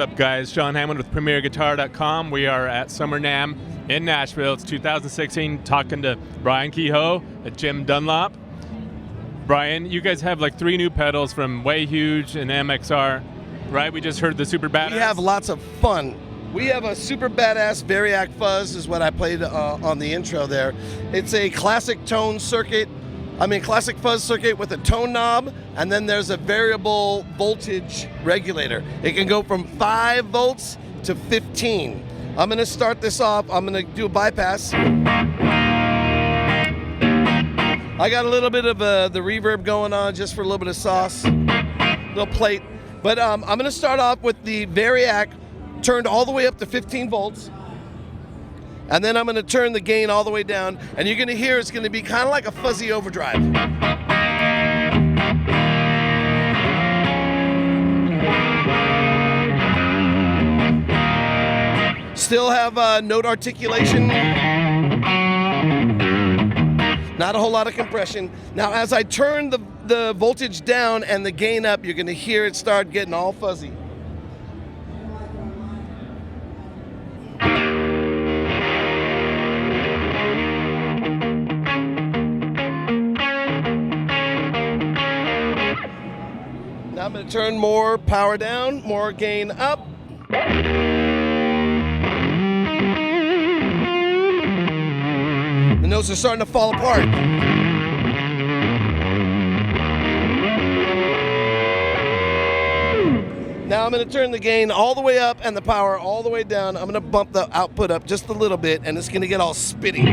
up, guys? Sean Hammond with PremierGuitar.com. We are at Summer NAMM in Nashville. It's 2016, talking to Brian Kehoe at Jim Dunlop. Brian, you guys have like 3 new pedals from Way Huge and MXR, right? We just heard the Super Badass. We have lots of fun. We have a Super Badass Variac Fuzz is what I played on the intro there. It's a classic tone circuit. Classic fuzz circuit with a tone knob, and then there's a variable voltage regulator. It can go from 5 volts to 15. I'm gonna start this off. I'm gonna do a bypass. I got a little bit of the reverb going on just for a little bit of sauce, little plate. But I'm gonna start off with the Variac turned all the way up to 15 volts. And then I'm going to turn the gain all the way down, and you're going to hear it's going to be kind of like a fuzzy overdrive. Still have note articulation. Not a whole lot of compression. Now, as I turn the voltage down and the gain up, you're going to hear it start getting all fuzzy. Now I'm going to turn more power down, more gain up. The notes are starting to fall apart. Now I'm going to turn the gain all the way up and the power all the way down. I'm going to bump the output up just a little bit, and it's going to get all spitty.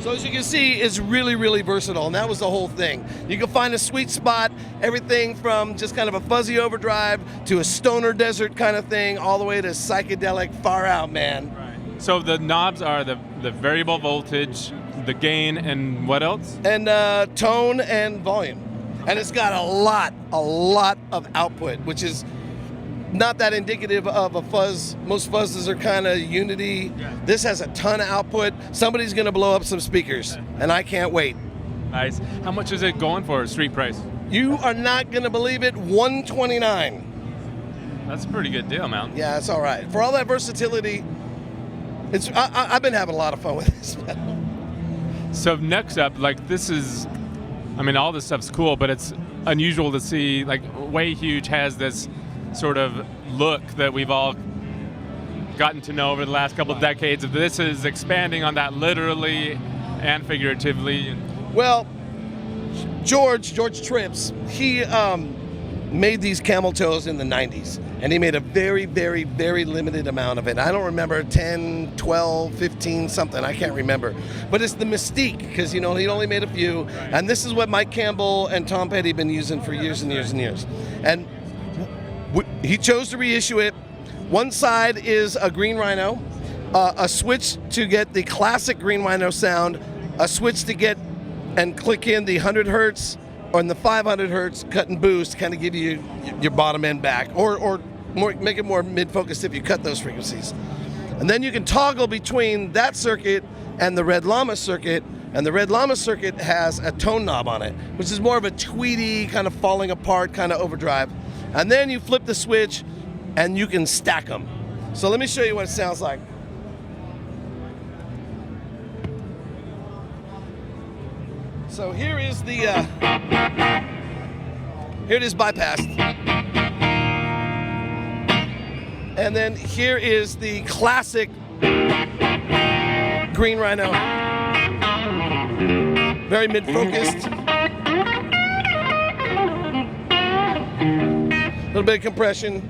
So as you can see, it's really, really versatile, and that was the whole thing. You can find a sweet spot, everything from just kind of a fuzzy overdrive to a stoner desert kind of thing, all the way to psychedelic far out, man. Right. So the knobs are the variable voltage, the gain, and what else? And tone and volume. And it's got a lot of output, which is not that indicative of a fuzz. Most fuzzes are kind of unity. Yeah. This has a ton of output. Somebody's going to blow up some speakers, and I can't wait. Nice. How much is it going for, street price? You are not going to believe it, $129. That's a pretty good deal, man. Yeah, it's all right. For all that versatility, I've been having a lot of fun with this pedal. So next up, like this is, all this stuff's cool, but it's unusual to see, like Way Huge has this sort of look that we've all gotten to know over the last couple of decades. This is expanding on that literally and figuratively. Well, George Trips, he made these camel toes in the 90s, and he made a very, very, very limited amount of it. I don't remember, 10, 12, 15, something, I can't remember. But it's the mystique, because he only made a few, and this is what Mike Campbell and Tom Petty have been using for years and years and years. And he chose to reissue it. One side is a green rhino, a switch to get the classic green rhino sound, a switch to get and click in the 100 hertz or in the 500 hertz cut and boost, kind of give you your bottom end back, or more, make it more mid-focused if you cut those frequencies. And then you can toggle between that circuit and the Red Llama circuit, and the Red Llama circuit has a tone knob on it, which is more of a tweedy, kind of falling apart kind of overdrive. And then you flip the switch and you can stack them. So let me show you what it sounds like. So here is the, here it is bypassed. And then here is the classic green rhino. Very mid-focused. A little bit of compression.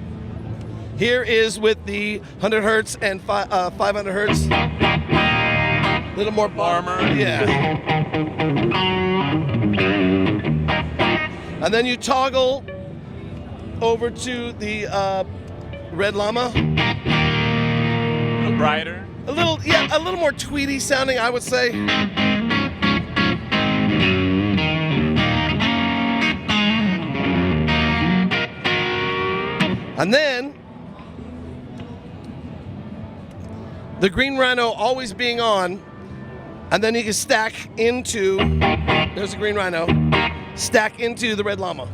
Here is with the 100 hertz and 500 hertz. A little more armor. Yeah. And then you toggle over to the Red Llama. A little brighter. A little more tweedy sounding, I would say. And then the Green Rhino always being on, and then you can stack into, there's the Green Rhino, stack into the Red Llama.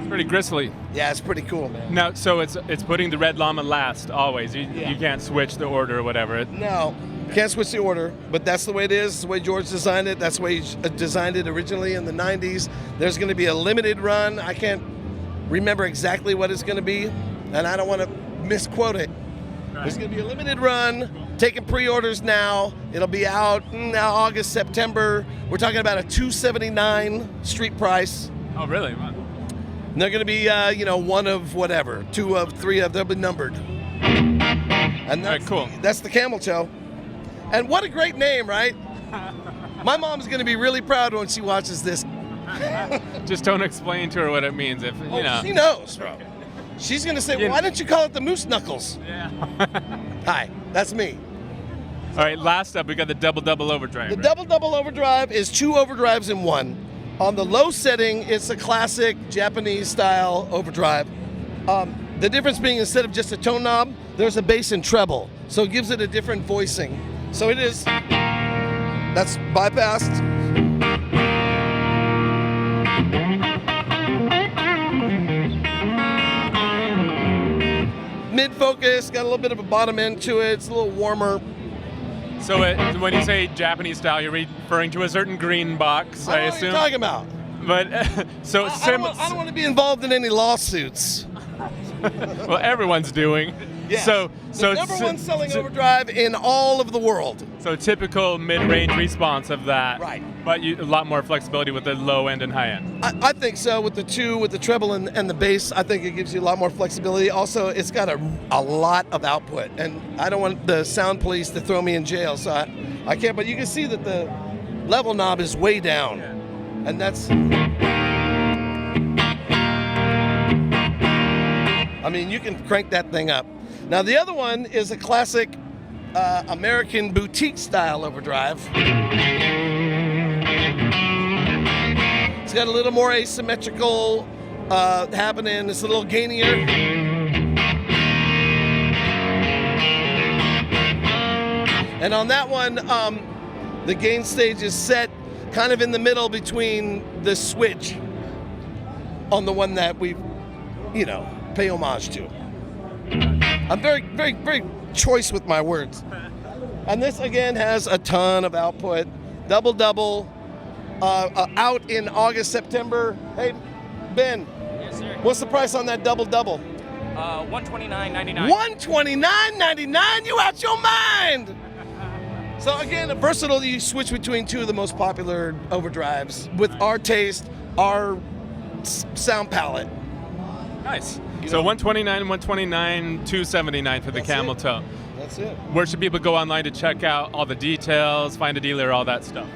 Pretty gristly. Yeah, it's pretty cool, man. Now, so it's putting the Red Llama last always. You can't switch the order or whatever. No, can't switch the order, but that's the way it is. It's the way George designed it. That's the way he designed it originally in the 90s. There's going to be a limited run. I can't remember exactly what it's going to be, and I don't want to misquote it. Right. There's going to be a limited run, taking pre-orders now. It'll be out now August, September. We're talking about a $279 street price. Oh, really? Wow. And they're going to be, one of whatever, 2 of 3 of, they'll be numbered. And that's, cool. That's the Camel Toe. And what a great name, right? My mom's going to be really proud when she watches this. Just don't explain to her what it means. If you know. She knows, bro. She's going to say, why don't you call it the Moose Knuckles? Yeah. Hi, that's me. All right, last up, we got the double overdrive. The right? double overdrive is 2 overdrives in one. On the low setting, it's a classic Japanese-style overdrive. The difference being instead of just a tone knob, there's a bass and treble, so it gives it a different voicing. So it is, that's bypassed. Mid-focus, got a little bit of a bottom end to it, it's a little warmer. So when you say Japanese style, you're referring to a certain green box, I assume? What are you talking about? But so I don't want to be involved in any lawsuits. Well, everyone's doing. Yes. So the number one selling overdrive in all of the world. So typical mid-range response of that. Right. But a lot more flexibility with the low end and high end. I think so. With the 2, with the treble and the bass, I think it gives you a lot more flexibility. Also, it's got a lot of output, and I don't want the sound police to throw me in jail, so I can't. But you can see that the level knob is way down, and that's. I mean, you can crank that thing up. Now, the other one is a classic American boutique-style overdrive. It's got a little more asymmetrical happening. It's a little gainier. And on that one, the gain stage is set kind of in the middle between the switch on the one that we, pay homage to. I'm very, very, very choice with my words. And this, again, has a ton of output. Double, out in August, September. Hey, Ben. Yes, sir. What's the price on that double? $129.99. $129.99? You out your mind! So again, versatile. You switch between 2 of the most popular overdrives with our taste, our sound palette. Nice. So $129, $129, $279 for the Camel Toe. That's it. Where should people go online to check out all the details, find a dealer, all that stuff?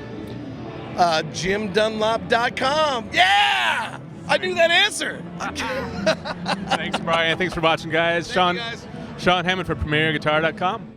JimDunlop.com. Yeah! I knew that answer. Thanks, Brian. Thanks for watching, guys. Thank you, guys. Sean Hammond for PremierGuitar.com.